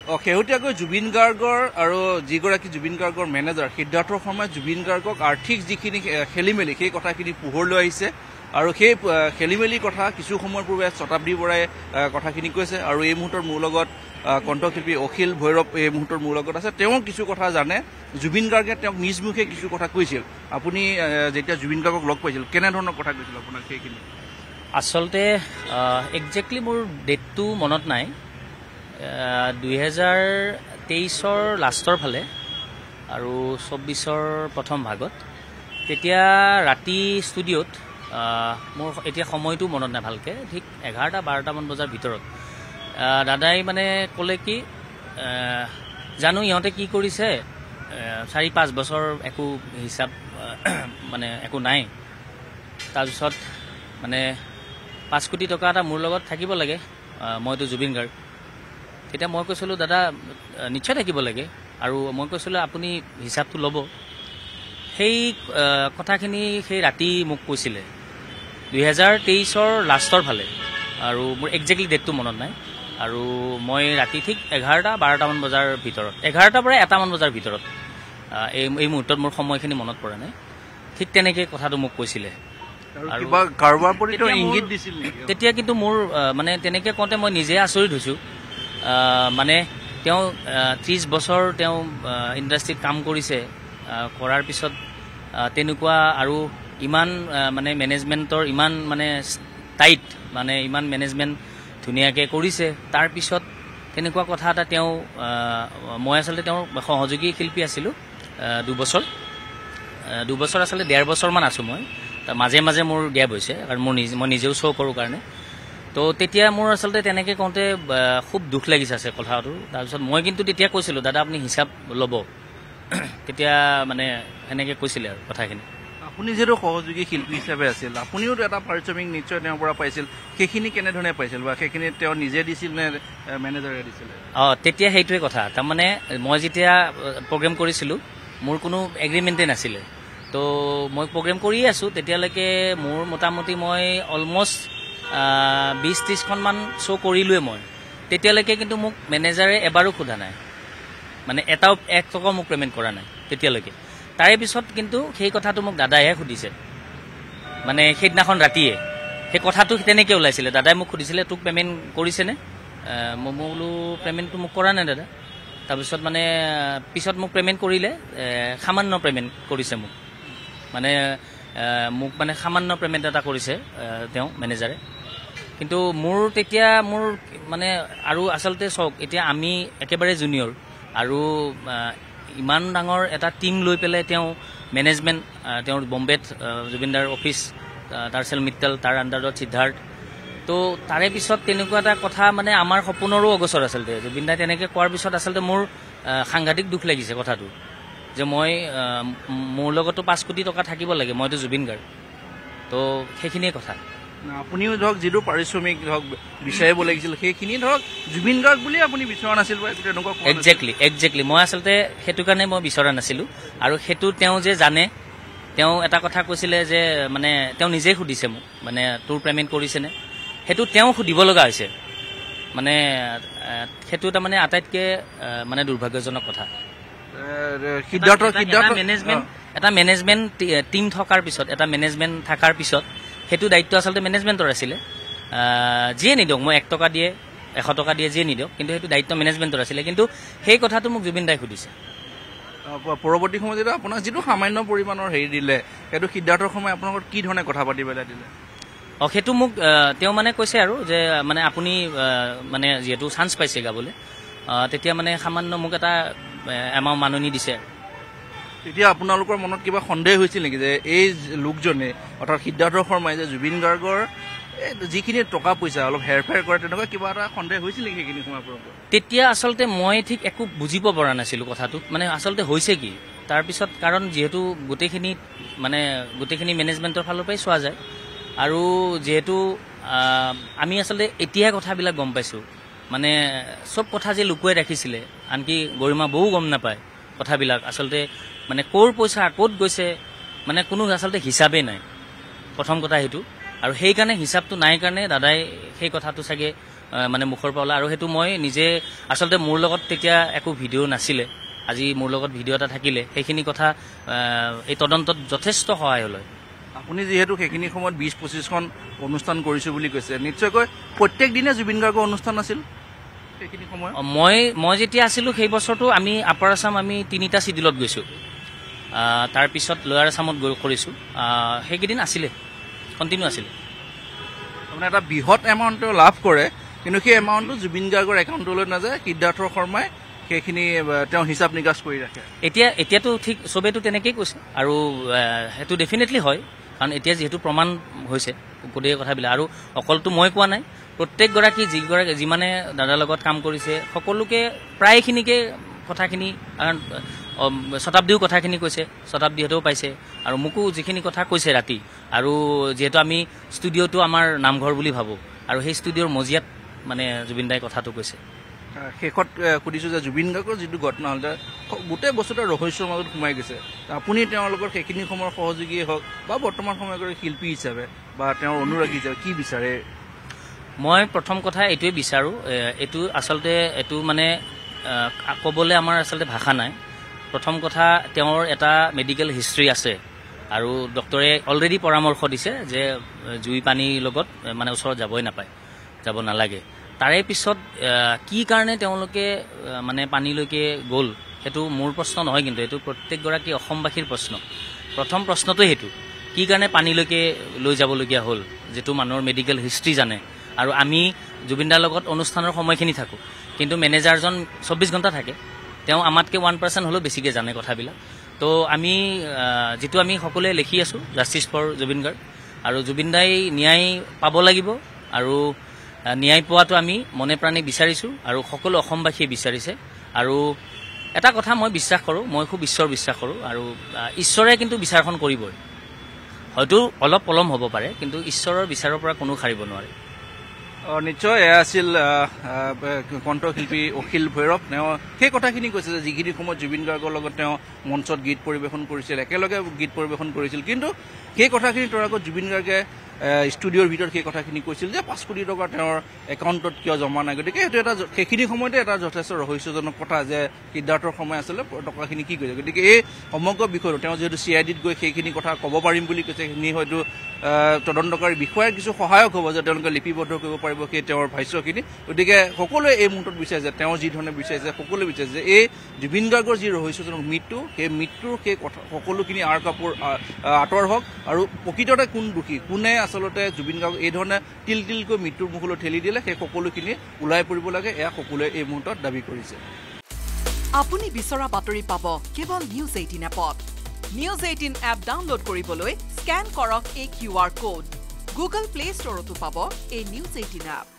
শেহতীয়াকৈ জুবিন গাৰ্গৰ আৰু যিগৰাকী জুবিন গাৰ্গৰ মেনেজাৰ সিদ্ধাৰ্থ শৰ্মাই জুবিন গাৰ্গক আৰ্থিক যিখিনি খেলিমেলি সেই কথাখিনি পোহৰলৈ আহিছে আৰু সেই খেলিমেলি কথা কিছু সময়ৰ পূৰ্বে শতাব্দী বৰাই কথাখিনি কৈছে আৰু এই মুহূৰ্তৰ মোৰ লগত কণ্ঠশিল্পী অখিল ভৈৰৱ এই মুহূৰ্তৰ মোৰ লগত আছে। তেওঁ কিছু কথা জানে। জুবিন গাৰ্গে তেওঁক নিজ মুখে কিছু কথা কৈছিল। আপুনি যেতিয়া জুবিন গাৰ্গক লগ পাইছিল কেনেধৰণৰ কথা কৈছিল আপোনাক সেইখিনি? আচলতে একজেক্টলি মোৰ ডেটটো মনত নাই। 2023 লাষ্টৰ ফালে আৰু 24 প্ৰথম ভাগত তেতিয়া ৰাতি ষ্টুডিঅ'ত মোৰ এতিয়া সময়টো মনত নাই ভালকৈ, ঠিক 11-12মান বজাৰ ভিতৰত দাদাই মানে ক'লে কি জানো ইহঁতে কি কৰিছে, 4-5 বছৰ একো হিচাপ মানে একো নাই, তাৰপিছত মানে 5 কোটি টকা এটা মোৰ লগত থাকিব লাগে, মইতো জুবিন গাৰ্গ। তেতিয়া মই কৈছিলোঁ দাদা নিশ্চয় থাকিব লাগে, আৰু মই কৈছিলোঁ আপুনি হিচাপটো ল'ব। সেই কথাখিনি সেই ৰাতি মোক কৈছিলে 2023 লাষ্টৰ ফালে, আৰু মোৰ একজেক্টলি ডেটটো মনত নাই। আৰু মই ৰাতি ঠিক 11-12মান বজাৰ ভিতৰত, 11টাৰ পৰা 1টামান বজাৰ ভিতৰত, এই মুহূৰ্তত মোৰ সময়খিনি মনত পৰা নাই, ঠিক তেনেকৈ কথাটো মোক কৈছিলে। তেতিয়া কিন্তু মোৰ মানে তেনেকৈ কওঁতে মই নিজে আচৰিত হৈছোঁ। মানে তেওঁ 30 বছৰ তেওঁ ইণ্ডাষ্ট্ৰীত কাম কৰিছে, কৰাৰ পিছত তেনেকুৱা আৰু ইমান মানে মেনেজমেণ্টৰ ইমান মানে টাইট, মানে ইমান মেনেজমেণ্ট ধুনীয়াকৈ কৰিছে, তাৰপিছত তেনেকুৱা কথা এটা তেওঁ, মই আচলতে তেওঁৰ সহযোগী শিল্পী আছিলোঁ 2 বছৰ আচলতে 1.5 বছৰমান আছোঁ মই, মাজে মাজে মোৰ গেপ হৈছে কাৰণ মই নিজেও শ্ব' কৰোঁ কাৰণে। তো তেতিয়া মোৰ আচলতে তেনেকৈ কওঁতে খুব দুখ লাগিছে আছে কথাটো। তাৰপিছত মই কিন্তু তেতিয়া কৈছিলোঁ দাদা আপুনি হিচাপ ল'ব, তেতিয়া মানে সেনেকৈ কৈছিলে আৰু কথাখিনি। আপুনি যিহেতু সহযোগী শিল্পী হিচাপে আছিল, আপুনিও এটা পাৰিশ্ৰমিক নিশ্চয় তেওঁৰ পৰা পাইছিল, সেইখিনি কেনেধৰণে পাইছিল বা সেইখিনি তেওঁ নিজে দিছিল নে মেনেজাৰে দিছিলে? তেতিয়া সেইটোৱে কথা। তাৰমানে মই যেতিয়া প্ৰগ্ৰেম কৰিছিলোঁ মোৰ কোনো এগ্ৰিমেণ্টেই নাছিলে, তো মই প্ৰগ্ৰেম কৰিয়ে আছোঁ তেতিয়ালৈকে। মোৰ মোটামুটি মই অলমষ্ট 20-30খনমান শ্ব' কৰিলোৱে মই তেতিয়ালৈকে, কিন্তু মোক মেনেজাৰে এবাৰো সোধা নাই, মানে 1 টকাও মোক পে'মেণ্ট কৰা নাই তেতিয়ালৈকে। তাৰে পিছত কিন্তু সেই কথাটো মোক দাদাইহে সুধিছে, মানে সেইদিনাখন ৰাতিয়ে সেই কথাটো তেনেকৈ ওলাইছিলে। দাদাই মোক সুধিছিলে তোক পে'মেণ্ট কৰিছেনে? মই বোলো পে'মেণ্টটো মোক কৰা নাই দাদা। তাৰপিছত মানে পিছত মোক পে'মেণ্ট কৰিলে, সামান্য পে'মেণ্ট কৰিছে মোক, মানে সামান্য পে'মেণ্ট এটা কৰিছে তেওঁ মেনেজাৰে। কিন্তু মোৰ তেতিয়া মোৰ মানে আৰু আচলতে চাওক, এতিয়া আমি একেবাৰে জুনিয়ৰ, আৰু ইমান ডাঙৰ এটা টিম লৈ পেলাই তেওঁ মেনেজমেণ্ট, তেওঁৰ বম্বেত জুবিনদাৰ অফিচ, টাৰ্চেল মিট্টেল, তাৰ আণ্ডাৰত সিদ্ধাৰ্থ, তো তাৰে পিছত তেনেকুৱা এটা কথা মানে আমাৰ সপোনৰো অগোচৰ আচলতে। জুবিনদাই তেনেকৈ কোৱাৰ পিছত আচলতে মোৰ সাংঘাতিক দুখ লাগিছে কথাটো, যে মোৰ লগতো 5 কোটি টকা থাকিব লাগে, মইতো জুবিন গাৰ্গ। তো সেইখিনিয়ে কথা। আপুনিও ধৰক যিটো পাৰিশ্ৰমিক ধৰক বিচাৰিব লাগিছিল সেইখিনি ধৰক জুবিন গাৰ্গ বুলি আপুনি বিচৰা নাছিল বা তেনেকুৱা? একজেক্টলি মই আচলতে সেইটো কাৰণে মই বিচৰা নাছিলোঁ। আৰু সেইটো তেওঁ যে জানে, তেওঁ এটা কথা কৈছিলে যে মানে তেওঁ নিজেই সুধিছে মোক, মানে তোৰ পে'মেণ্ট কৰিছেনে, সেইটো তেওঁ সুধিব লগা হৈছে, মানে সেইটো তাৰমানে আটাইতকৈ মানে দুৰ্ভাগ্যজনক কথা। এটা মেনেজমেণ্ট টিম থকাৰ পিছত, এটা মেনেজমেণ্ট থকাৰ পিছত সেইটো দায়িত্ব আচলতে মেনেজমেণ্টৰ আছিলে। যিয়ে নিদিয়ক, মই 1 টকা দিয়ে 100 টকা দিয়ে যিয়ে নিদিয়ক, কিন্তু সেইটো দায়িত্ব মেনেজমেণ্টৰ আছিলে। কিন্তু সেই কথাটো মোক জুবিন দাই সুধিছে। পৰৱৰ্তী সময়ত যেতিয়া আপোনাক যিটো সামান্য পৰিমাণৰ হেৰি দিলে, সেইটো সিদ্ধাৰ্থৰ সময় আপোনালোকৰ কি ধৰণে কথা পাতি পেলাই দিলে? সেইটো মোক তেওঁ মানে কৈছে আৰু যে মানে আপুনি মানে যিহেতু চান্স পাইছে গাবলৈ, তেতিয়া মানে সামান্য মোক এটা এমাউণ্ট মাননি দিছে। তেতিয়া আপোনালোকৰ মনত কিবা সন্দেহ হৈছিল নেকি যে এই লোকজনে, অৰ্থাৎ সিদ্ধাৰ্থ শৰ্মাই যে জুবিন গাৰ্গৰ যিখিনি টকা পইচা অলপ হেৰফেৰ কৰে, তেনেকুৱা কিবা এটা সন্দেহ হৈছিল নেকি সেইখিনি সময়ৰ পৰা? তেতিয়া আচলতে মই ঠিক একো বুজিব পৰা নাছিলোঁ কথাটো, মানে আচলতে হৈছে কি। তাৰপিছত কাৰণ যিহেতু গোটেইখিনি মেনেজমেণ্টৰ ফালৰ পৰাই চোৱা যায়, আৰু যিহেতু আমি আচলতে এতিয়াহে কথাবিলাক গম পাইছোঁ, মানে চব কথা যে লুকুৱাই ৰাখিছিলে, আনকি গৰিমা বৌও গম নাপায় কথাবিলাক আচলতে, মানে ক'ৰ পইচা ক'ত গৈছে মানে কোনো আচলতে হিচাপেই নাই, প্ৰথম কথা সেইটো। আৰু সেইকাৰণে হিচাপটো নাই কাৰণে দাদাই সেই কথাটো চাগে মানে মুখৰ পৰা ওলা আৰু সেইটো মই নিজে আচলতে মোৰ লগত তেতিয়া একো ভিডিঅ' নাছিলে আজি মোৰ লগত ভিডিঅ' এটা থাকিলে সেইখিনি কথা এই তদন্তত যথেষ্ট সহায় হ'ল আপুনি যিহেতু সেইখিনি সময়ত 20-25খন অনুষ্ঠান কৰিছোঁ বুলি কৈছে নিশ্চয়কৈ প্ৰত্যেক দিনে জুবিন গাৰ্গৰ অনুষ্ঠান আছিল সেইখিনি সময়ত মই যেতিয়া আছিলোঁ সেই বছৰটো আমি আপাৰ আছাম আমি 3টা চিডিউলত গৈছোঁ তাৰপিছত লোৱাৰ আছামত কৰিছোঁ সেইকেইদিন আছিলে কণ্টিনিউ আছিলে মানে এটা বৃহৎ এমাউণ্ট লাভ কৰে কিন্তু সেই এমাউণ্টটো জুবিন গাৰ্গৰ একাউণ্টলৈ নাযায় সিদ্ধাৰ্থ শৰ্মাই সেইখিনি তেওঁ হিচাপ নিকাচ কৰি ৰাখে এতিয়াতো ঠিক চবেইতো তেনেকেই কৈছে আৰু সেইটো ডেফিনেটলি হয় কাৰণ এতিয়া যিহেতু প্ৰমাণ হৈছে গোটেই কথাবিলাক আৰু অকলতো মই কোৱা নাই প্ৰত্যেকগৰাকী যিমানে দাদাৰ লগত কাম কৰিছে সকলোকে প্ৰায়খিনিকে কথাখিনি কাৰণ শতাব্দীও কথাখিনি কৈছে শতাব্দীহঁতেও পাইছে আৰু মোকো যিখিনি কথা কৈছে ৰাতি আৰু যিহেতু আমি ষ্টুডিঅ'টো আমাৰ নামঘৰ বুলি ভাবোঁ আৰু সেই ষ্টুডিঅ'ৰ মজিয়াত মানে জুবিন দাই কথাটো কৈছে শেষত সুধিছোঁ যে জুবিন গাৰ্গৰ যিটো ঘটনা হ'ল গোটেই বস্তুটো ৰহস্যৰ মাজত সোমাই গৈছে আপুনি তেওঁলোকৰ সেইখিনি সময়ৰ সহযোগীয়ে হওক বা বৰ্তমান সময়ৰ শিল্পী হিচাপে বা তেওঁৰ অনুৰাগী হিচাপে কি বিচাৰে মই প্ৰথম কথা এইটোৱে বিচাৰোঁ এইটো আচলতে এইটো মানে ক'বলৈ আমাৰ আচলতে ভাষা নাই প্ৰথম কথা তেওঁৰ এটা মেডিকেল হিষ্ট্ৰী আছে আৰু ডক্টৰে অলৰেডি পৰামৰ্শ দিছে যে জুই পানীৰ লগত মানে ওচৰত যাব নালাগে তাৰে পিছত কি কাৰণে তেওঁলোকে মানে পানীলৈকে গ'ল সেইটো মোৰ প্ৰশ্ন নহয় কিন্তু এইটো প্ৰত্যেকগৰাকী অসমবাসীৰ প্ৰশ্ন প্ৰথম প্ৰশ্নটো সেইটো কি কাৰণে পানীলৈকে লৈ যাবলগীয়া হ'ল যিটো মানুহৰ মেডিকেল হিষ্ট্ৰী জানে আৰু আমি জুবিনদাৰ লগত অনুষ্ঠানৰ সময়খিনি থাকোঁ কিন্তু মেনেজাৰজন 24 ঘণ্টা থাকে তেওঁ আমাতকৈ 1% হ'লেও বেছিকৈ জানে কথাবিলাক তো আমি যিটো আমি সকলোৱে লিখি আছোঁ জাষ্টিছ ফৰ জুবিন গাৰ্গ আৰু জুবিন দাই ন্যায় পাব লাগিব আৰু ন্যায় পোৱাটো আমি মনে প্ৰাণে বিচাৰিছোঁ আৰু সকলো অসমবাসীয়ে বিচাৰিছে আৰু এটা কথা মই বিশ্বাস কৰোঁ মই খুব ঈশ্বৰ বিশ্বাস কৰোঁ আৰু ঈশ্বৰে কিন্তু বিচাৰখন কৰিবই হয়তো অলপ পলম হ'ব পাৰে কিন্তু ঈশ্বৰৰ বিচাৰৰ পৰা কোনো সাৰিব নোৱাৰে নিশ্চয় এয়া আছিল কণ্ঠশিল্পী অখিল ভৈৰৱ তেওঁ সেই কথাখিনি কৈছে যে যিখিনি সময়ত জুবিন গাৰ্গৰ লগত তেওঁ মঞ্চত গীত পৰিৱেশন কৰিছিল একেলগে গীত পৰিৱেশন কৰিছিল কিন্তু সেই কথাখিনি তোৰ আগত জুবিন গাৰ্গে ষ্টুডিঅ'ৰ ভিতৰত সেই কথাখিনি কৈছিল যে 5 কোটি টকা তেওঁৰ একাউণ্টত কিয় জমা নাই গতিকে সেইটো এটা সেইখিনি সময়তে এটা যথেষ্ট ৰহস্যজনক কথা যে সিদ্ধাৰ্থৰ সময় আছিলে টকাখিনি কি কৰিছে গতিকে এই সমগ্ৰ বিষয়টো তেওঁ যিহেতু CIDত গৈ সেইখিনি কথা ক'ব পাৰিম বুলি কৈছে সেইখিনি হয়তো তদন্তকাৰী বিষয়াৰ কিছু সহায়ক হ'ব যে তেওঁলোকে লিপিবদ্ধ কৰিব পাৰিব সেই তেওঁৰ ভাষ্যখিনি গতিকে সকলোৱে এই মুহূৰ্তত বিচাৰিছে তেওঁ যি ধৰণে বিচাৰিছে সকলোৱে বিচাৰিছে যে এই জুবিন গাৰ্গৰ যি ৰহস্যজনক মৃত্যু সেই মৃত্যুৰ সেই কথা সকলোখিনি আঁৰ কাপোৰ আঁতৰ হওক আৰু প্ৰকৃততে কোন দোষী কোনে আচলতে জুবিন গাৰ্গক এই ধৰণে তিলকৈ মৃত্যুৰ মুখলৈ ঠেলি দিলে সেই সকলোখিনি ওলাই পৰিব লাগে এয়া সকলোৱে এই মুহূৰ্তত দাবী কৰিছে আপুনি বিচৰা বাতৰি পাব কেৱল নিউজ 18 এপত নিউজ 18 এপ ডাউনলোড কৰিবলৈ স্ক্যান কৰক এই QR কোড গুগল প্লে ষ্টৰতো পাব এই নিউজ 18 এপ